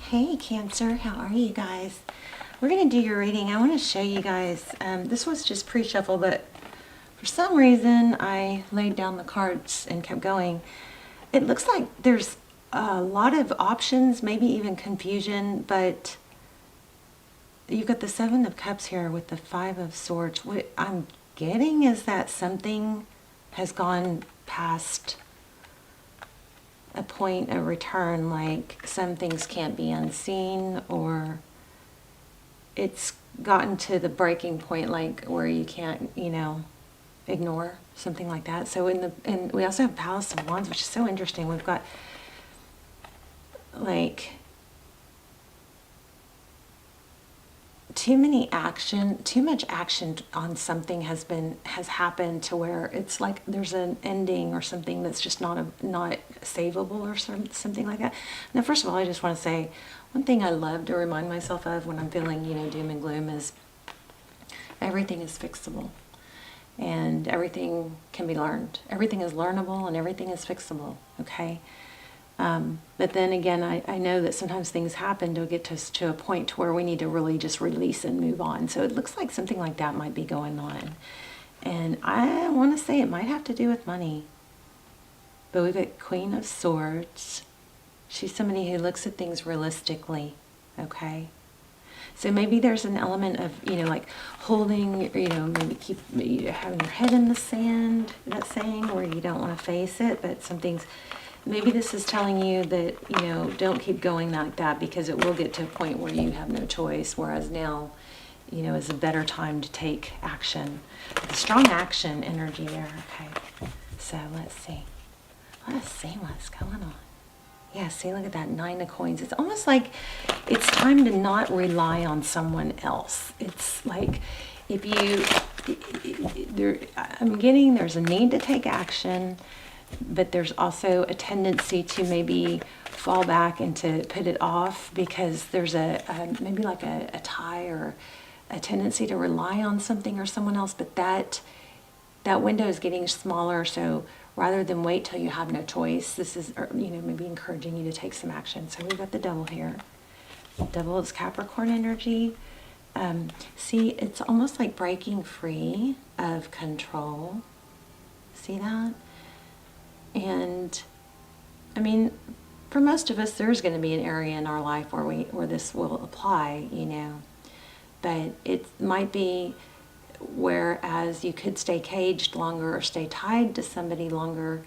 Hey Cancer, how are you guys? We're going to do your reading. I want to show you guys, this was just pre-shuffle, but for some reason I laid down the cards and kept going. It looks like there's a lot of options, maybe even confusion, but you've got the Seven of Cups here with the Five of Swords. What I'm getting is that something has gone past a point of return, like some things can't be unseen, or it's gotten to the breaking point, like where you can't, ignore something like that. So and we also have Palace of Wands, which is so interesting. We've got like too much action on something has happened to where it's like there's an ending or something that's just not savable or something like that. Now, first of all, I just want to say one thing I love to remind myself of when I'm feeling, doom and gloom is everything is fixable and everything can be learned. Everything is learnable and everything is fixable, okay? But then again, I know that sometimes things happen to get us to a point to where we need to really just release and move on. So it looks like something like that might be going on. And I want to say it might have to do with money. But we've got Queen of Swords. She's somebody who looks at things realistically, okay? So maybe there's an element of, like holding, maybe keep having your head in the sand, that saying, where you don't want to face it, but some things... Maybe this is telling you that, don't keep going like that, because it will get to a point where you have no choice, whereas now, is a better time to take action. The strong action energy there, okay. So let's see. Let's see what's going on. Yeah, see, look at that Nine of Coins. It's almost like it's time to not rely on someone else. It's like if I'm getting there's a need to take action, but there's also a tendency to maybe fall back and to put it off because there's maybe like a tie or a tendency to rely on something or someone else, but that window is getting smaller. So rather than wait till you have no choice, this is, maybe encouraging you to take some action. So we've got the Devil here. Devil is Capricorn energy. See, it's almost like breaking free of control. See that? And I mean, for most of us, there's going to be an area in our life where this will apply, but it might be whereas you could stay caged longer or stay tied to somebody longer,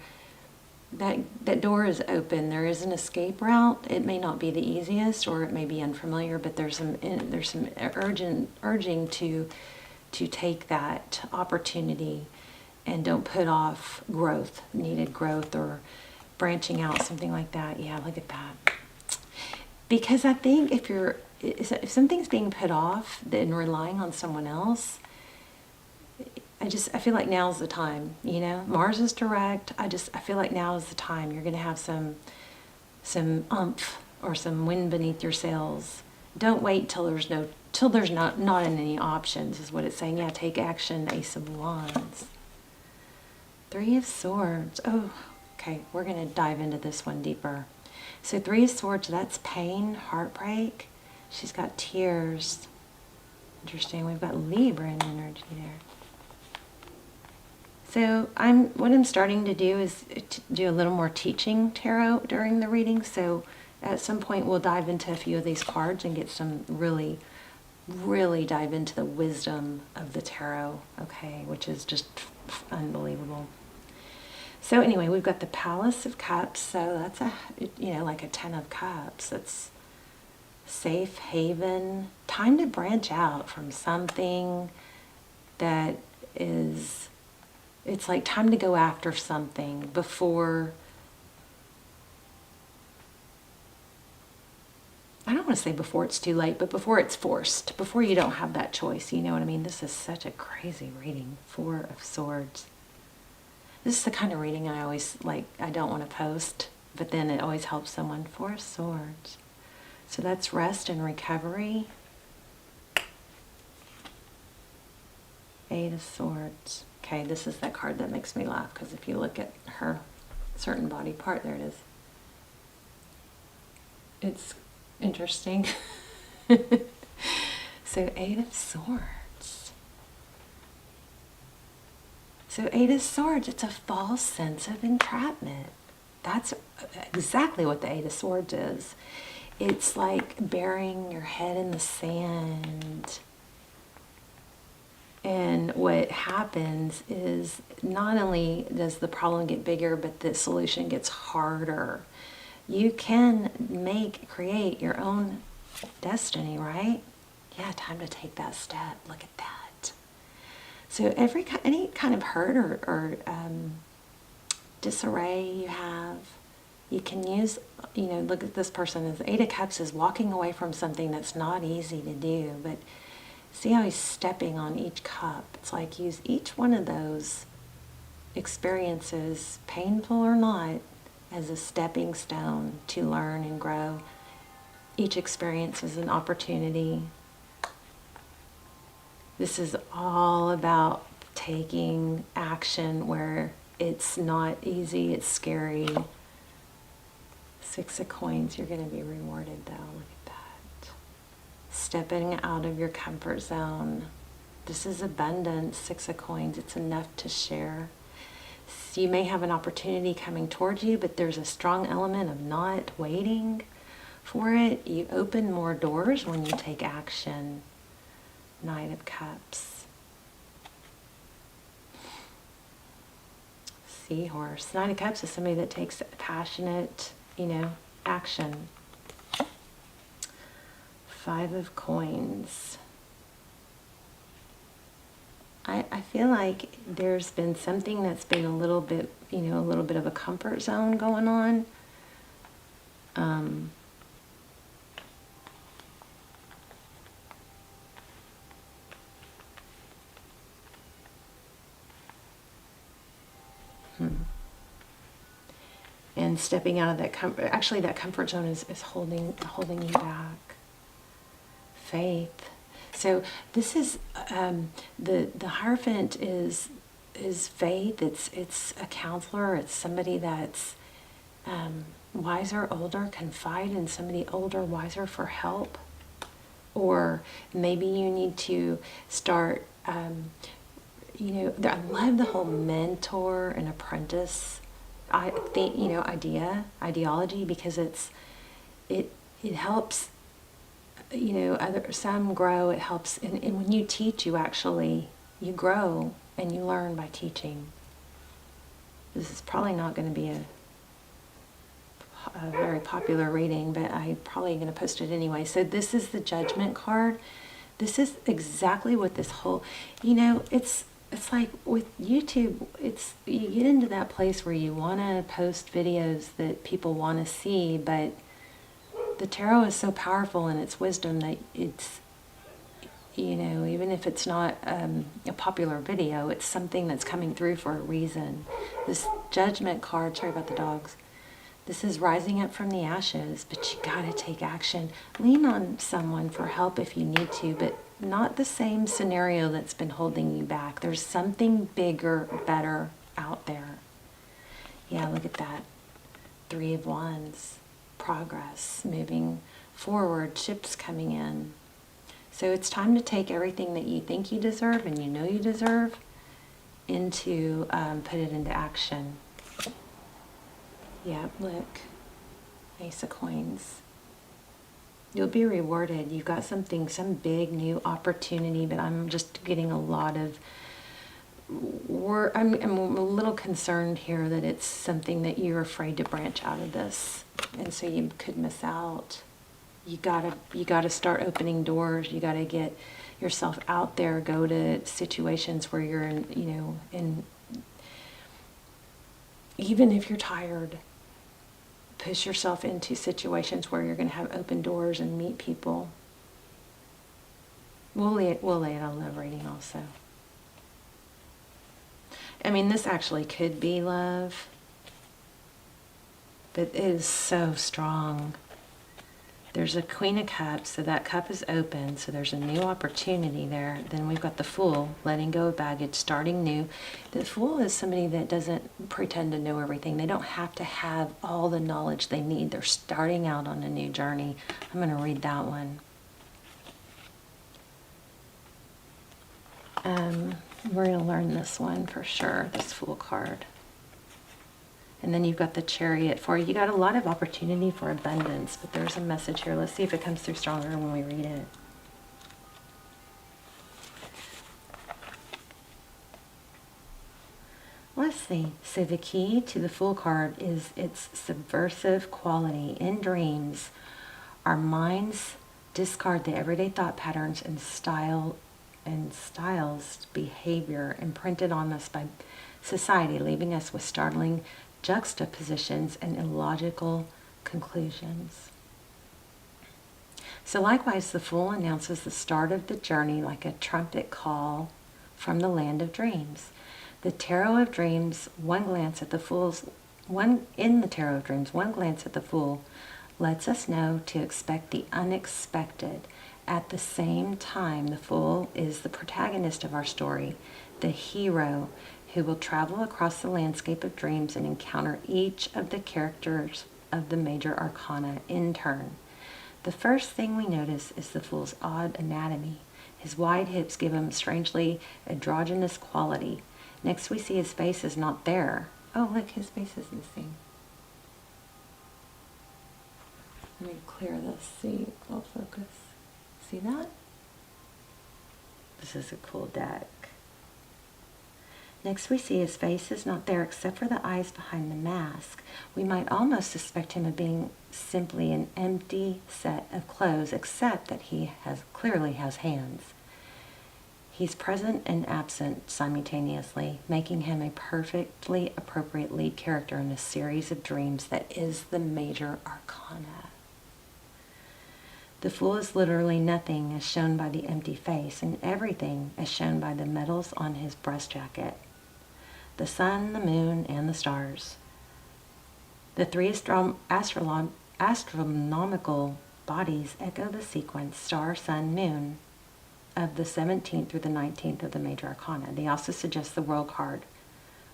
that door is open. There is an escape route. It may not be the easiest, or it may be unfamiliar, but there's some urging to take that opportunity. And don't put off needed growth or branching out, something like that. Yeah, look at that. Because I think if something's being put off, then relying on someone else, I feel like now's the time, Mars is direct. I feel like now is the time. You're going to have some oomph or some wind beneath your sails. Don't wait till there's not any options, is what it's saying. Yeah, take action, Ace of Wands. Three of Swords. Oh, okay. We're going to dive into this one deeper. So Three of Swords, that's pain, heartbreak. She's got tears. Interesting. We've got Libra in energy there. So what I'm starting to do is to do a little more teaching tarot during the reading. So at some point we'll dive into a few of these cards and get some really, really dive into the wisdom of the tarot, okay, which is just unbelievable. So anyway, we've got the Palace of Cups. So that's like a 10 of Cups. It's safe haven, time to branch out from something that is, it's like time to go after something before, I don't want to say before it's too late, but before it's forced, before you don't have that choice. You know what I mean? This is such a crazy reading. Four of Swords. This is the kind of reading I always I don't want to post, but then it always helps someone. Four of Swords. So that's rest and recovery. Eight of Swords. Okay, this is that card that makes me laugh, because if you look at her certain body part, there it is. It's Interesting. So 8 of Swords. So 8 of Swords, it's a false sense of entrapment. That's exactly what the 8 of Swords is. It's like burying your head in the sand. And what happens is not only does the problem get bigger, but the solution gets harder. You can create your own destiny, right? Yeah, time to take that step. Look at that. So any kind of hurt or disarray you have, you can use, look at this person. As 8 of Cups is walking away from something that's not easy to do, but see how he's stepping on each cup. It's like use each one of those experiences, painful or not, as a stepping stone to learn and grow. Each experience is an opportunity. This is all about taking action where it's not easy, it's scary. 6 of Coins, you're going to be rewarded though. Look at that. Stepping out of your comfort zone. This is abundance, 6 of Coins. It's enough to share. So you may have an opportunity coming towards you, but there's a strong element of not waiting for it. You open more doors when you take action. 9 of Cups. Seahorse. 9 of Cups is somebody that takes passionate, action. 5 of Coins. I feel like there's been something that's been a little bit, a little bit of a comfort zone going on. And stepping out of that comfort, actually that comfort zone is holding you back. Faith. So this is the Hierophant is faith. It's a counselor. It's somebody that's wiser, older. Confide in somebody older, wiser for help. Or maybe you need to start. I love the whole mentor and apprentice. I think ideology, because it helps. Some grow. It helps, and when you teach, you grow and you learn by teaching. This is probably not going to be a very popular reading, but I'm probably going to post it anyway. So this is the Judgment card. This is exactly what this whole, it's like with YouTube, you get into that place where you want to post videos that people want to see, but the tarot is so powerful in its wisdom that it's, even if it's not a popular video, it's something that's coming through for a reason. This Judgment card, sorry about the dogs, this is rising up from the ashes, but you gotta take action. Lean on someone for help if you need to, but not the same scenario that's been holding you back. There's something bigger, better out there. Yeah, look at that. 3 of Wands. Progress, moving forward, ships coming in. So it's time to take everything that you think you deserve and you deserve into, put it into action. Yeah, look. Ace of Coins. You'll be rewarded. You've got some big new opportunity, but I'm just getting a lot of I'm a little concerned here that it's something that you're afraid to branch out of this, and so you could miss out. You gotta start opening doors. You gotta get yourself out there. Go to situations where you're in. Even if you're tired, push yourself into situations where you're going to have open doors and meet people. We'll lay it on love reading also. I mean, this actually could be love, but it is so strong. There's a Queen of Cups, so that cup is open, so there's a new opportunity there. Then we've got the Fool, letting go of baggage, starting new. The Fool is somebody that doesn't pretend to know everything. They don't have to have all the knowledge they need. They're starting out on a new journey. I'm going to read that one. We're going to learn this one for sure, this Fool card. And then you've got the Chariot for you. You got a lot of opportunity for abundance, but there's a message here. Let's see if it comes through stronger when we read it. Let's see. So the key to the Fool card is its subversive quality. In dreams, our minds discard the everyday thought patterns and styles behavior imprinted on us by society, leaving us with startling juxtapositions and illogical conclusions. So likewise, the Fool announces the start of the journey like a trumpet call from the land of dreams. The Tarot of Dreams, one glance at the Fool lets us know to expect the unexpected. At the same time, the Fool is the protagonist of our story, the hero who will travel across the landscape of dreams and encounter each of the characters of the major arcana in turn. The first thing we notice is the Fool's odd anatomy. His wide hips give him strangely androgynous quality. Next we see his face is not there. Oh, look, his face is missing. Let me clear this, see, I'll focus. See that? This is a cool deck. Next we see his face is not there except for the eyes behind the mask. We might almost suspect him of being simply an empty set of clothes, except that he clearly has hands. He's present and absent simultaneously, making him a perfectly appropriate lead character in a series of dreams that is the major arcana. The Fool is literally nothing as shown by the empty face, and everything as shown by the medals on his breast jacket. The sun, the moon, and the stars. The three astronomical bodies echo the sequence star, sun, moon of the 17th through the 19th of the major arcana. They also suggest the World card,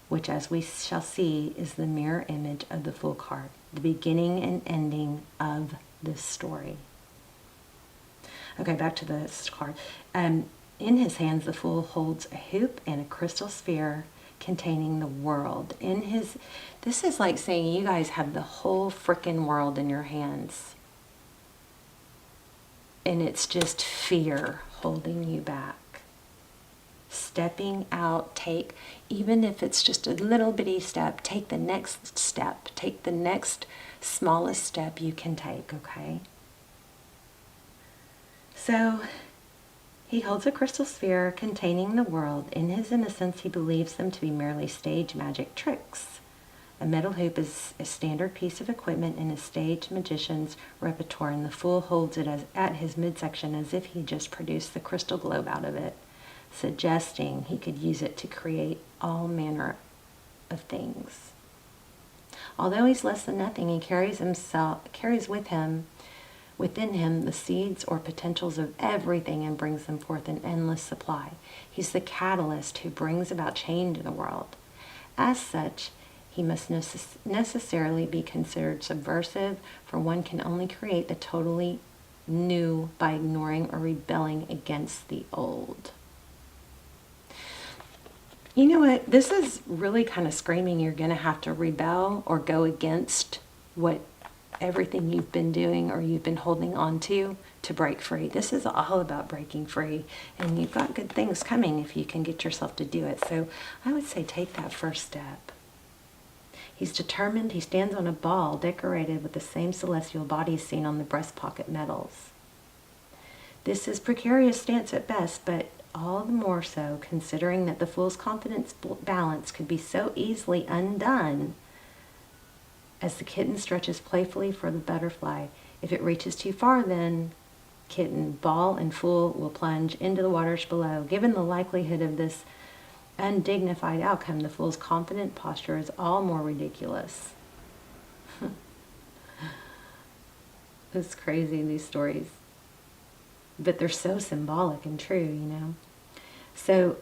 which, as we shall see, is the mirror image of the Fool card, the beginning and ending of this story. Okay, back to this card. In his hands, the Fool holds a hoop and a crystal sphere containing the world. This is like saying you guys have the whole frickin' world in your hands. And it's just fear holding you back. Stepping out, even if it's just a little bitty step, take the next step. Take the next smallest step you can take, okay? So, he holds a crystal sphere containing the world. In his innocence, he believes them to be merely stage magic tricks. A metal hoop is a standard piece of equipment in a stage magician's repertoire, and the Fool holds it at his midsection as if he just produced the crystal globe out of it, suggesting he could use it to create all manner of things. Although he's less than nothing, he carries within him the seeds or potentials of everything and brings them forth in endless supply. He's the catalyst who brings about change in the world. As such, he must necessarily be considered subversive, for one can only create the totally new by ignoring or rebelling against the old. You know what? This is really kind of screaming you're going to have to rebel or go against what everything you've been doing or you've been holding on to break free. This is all about breaking free, and you've got good things coming if you can get yourself to do it. So I would say take that first step. He's determined. He stands on a ball decorated with the same celestial bodies seen on the breast pocket medals. This is precarious stance at best, but all the more so considering that the Fool's confidence balance could be so easily undone as the kitten stretches playfully for the butterfly. If it reaches too far, then kitten, ball, and Fool will plunge into the waters below. Given the likelihood of this undignified outcome, the Fool's confident posture is all more ridiculous. It's crazy, these stories. But they're so symbolic and true, you know. So,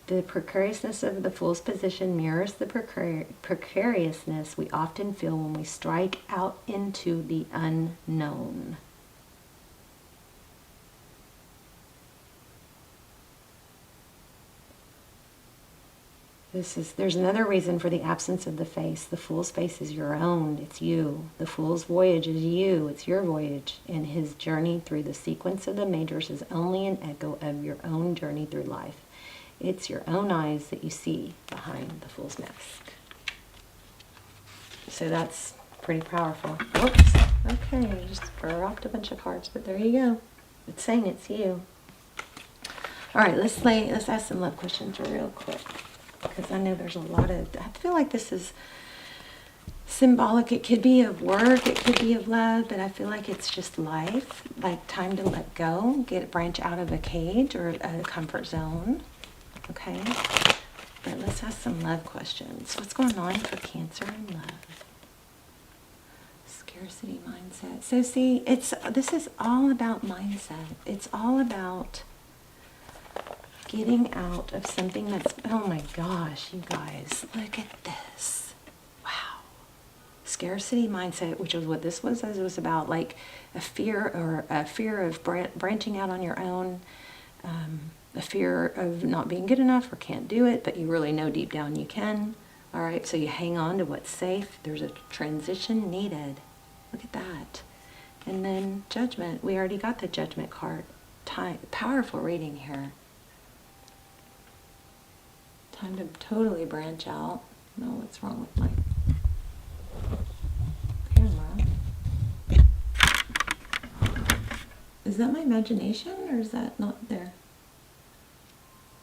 the precariousness of the Fool's position mirrors the precariousness we often feel when we strike out into the unknown. There's another reason for the absence of the face. The Fool's face is your own. It's you. The Fool's voyage is you. It's your voyage. And his journey through the sequence of the majors is only an echo of your own journey through life. It's your own eyes that you see behind the Fool's mask. So that's pretty powerful. Whoops. Okay, I just dropped a bunch of cards, but there you go. It's saying it's you. All right, let's ask some love questions real quick, because I know there's a lot of, I feel like this is symbolic. It could be of work, it could be of love, but I feel like it's just life, like time to let go, branch out of a cage or a comfort zone. Okay, but let's ask some love questions. What's going on for Cancer and love? Scarcity mindset. So see, this is all about mindset. It's all about getting out of something that's, oh my gosh, you guys, look at this. Wow. Scarcity mindset, which is what this was. It was about like a fear of branching out on your own, a fear of not being good enough or can't do it, but you really know deep down you can. All right, so you hang on to what's safe. There's a transition needed. Look at that. And then judgment. We already got the judgment card. Powerful reading here. Time to totally branch out. No, what's wrong with my camera? Is that my imagination or is that not there?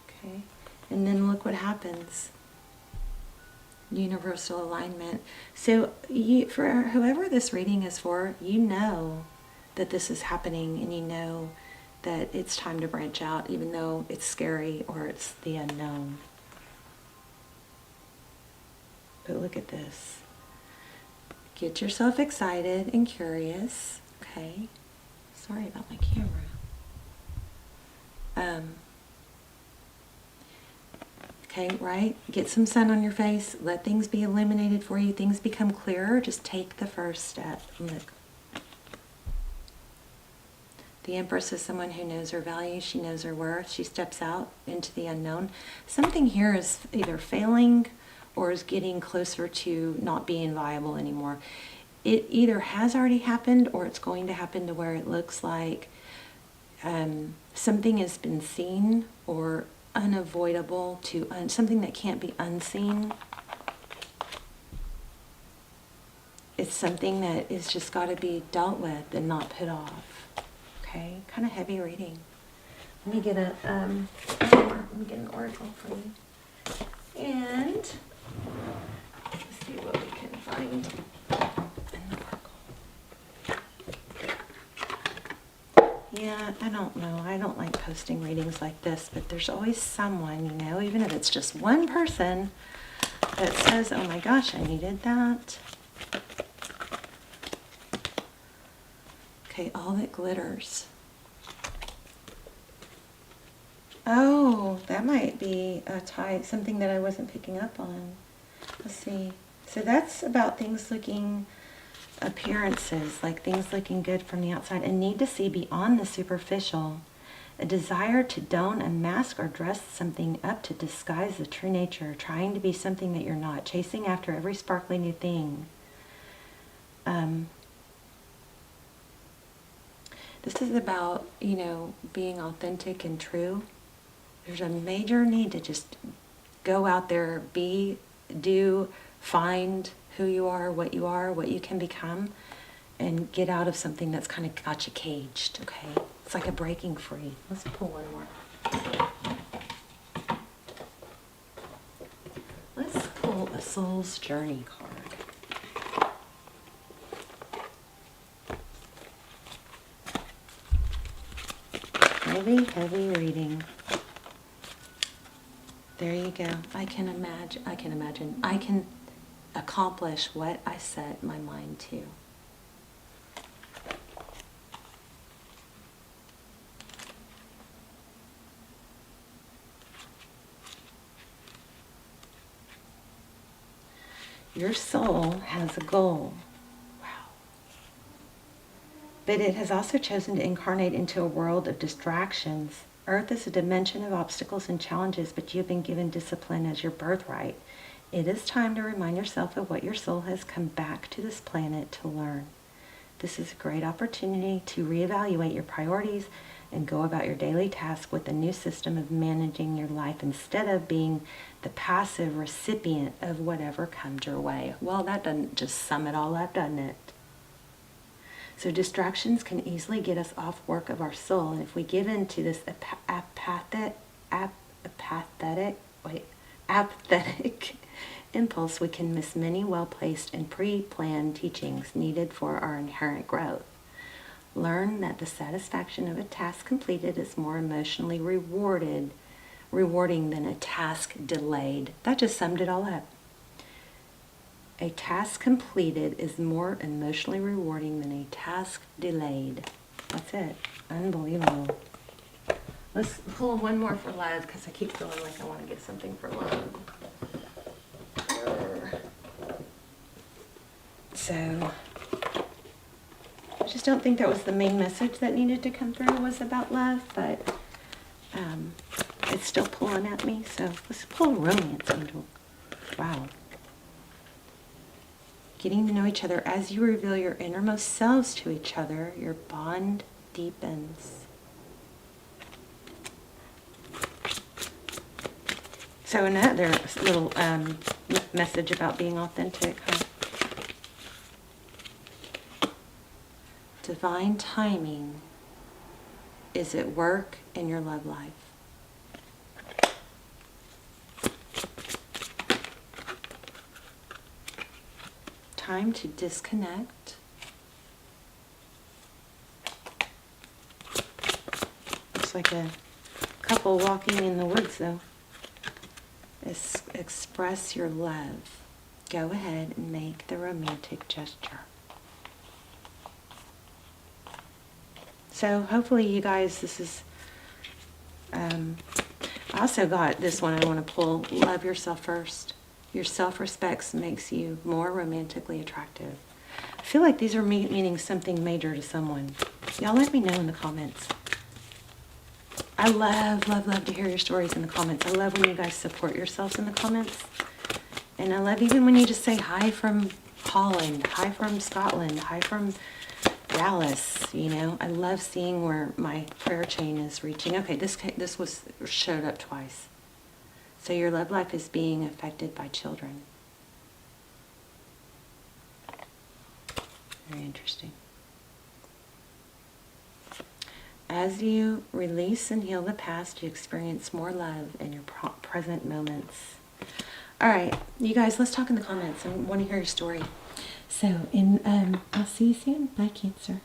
Okay. And then look what happens. Universal alignment. So for whoever this reading is for, you know that this is happening and you know that it's time to branch out, even though it's scary or it's the unknown. But look at this. Get yourself excited and curious. Okay. Sorry about my camera. Okay, right? Get some sun on your face. Let things be illuminated for you. Things become clearer. Just take the first step. Look. The Empress is someone who knows her value. She knows her worth. She steps out into the unknown. Something here is either failing or is getting closer to not being viable anymore. It either has already happened or it's going to happen to where it looks like something has been seen or unavoidable to something that can't be unseen. It's something that is just got to be dealt with and not put off. Okay, kind of heavy reading. Let me get an oracle for you. And let's see what we can find in the oracle. Yeah, I don't know. I don't like posting readings like this, but there's always someone, you know, even if it's just one person that says, oh my gosh, I needed that. Okay, all that glitters. Oh, that might be a type, something that I wasn't picking up on. Let's see. So that's about things looking, appearances, like things looking good from the outside, a need to see beyond the superficial, a desire to don a mask or dress something up to disguise the true nature, trying to be something that you're not, chasing after every sparkly new thing. This is about, you know, being authentic and true. There's a major need to just go out there, be, do, find who you are, what you can become, and get out of something that's kind of got you caged, okay? It's like a breaking free. Let's pull one more. Let's pull a Soul's Journey card. Heavy, heavy reading. There you go. I can imagine. I can accomplish what I set my mind to. Your soul has a goal. Wow. But it has also chosen to incarnate into a world of distractions. Earth is a dimension of obstacles and challenges, but you have been given discipline as your birthright. It is time to remind yourself of what your soul has come back to this planet to learn. This is a great opportunity to reevaluate your priorities and go about your daily task with a new system of managing your life instead of being the passive recipient of whatever comes your way. Well, that doesn't just sum it all up, doesn't it? So distractions can easily get us off work of our soul, and if we give in to this apathetic impulse, we can miss many well-placed and pre-planned teachings needed for our inherent growth. Learn that the satisfaction of a task completed is more emotionally rewarding than a task delayed. That just summed it all up. A task completed is more emotionally rewarding than a task delayed. That's it. Unbelievable. Let's pull one more for love, because I keep feeling like I want to get something for love. So, I just don't think that was the main message that needed to come through, was about love, but it's still pulling at me, so let's pull a romance angel. Wow. Getting to know each other. As you reveal your innermost selves to each other, your bond deepens. So another little message about being authentic, huh? Divine timing is at work in your love life. Time to disconnect. Looks like a couple walking in the woods, though. Express your love. Go ahead and make the romantic gesture. So hopefully you guys, this is, I also got this one I want to pull. Love yourself first. Your self-respect makes you more romantically attractive. I feel like these are meaning something major to someone. Y'all let me know in the comments. I love to hear your stories in the comments. I love when you guys support yourselves in the comments. And I love even when you just say hi from Holland, hi from Scotland, hi from Dallas, you know. I love seeing where my prayer chain is reaching. Okay, this showed up twice. So your love life is being affected by children. Very interesting. As you release and heal the past, you experience more love in your present moments. All right, you guys, let's talk in the comments. I want to hear your story. So, I'll see you soon. Bye, Cancer.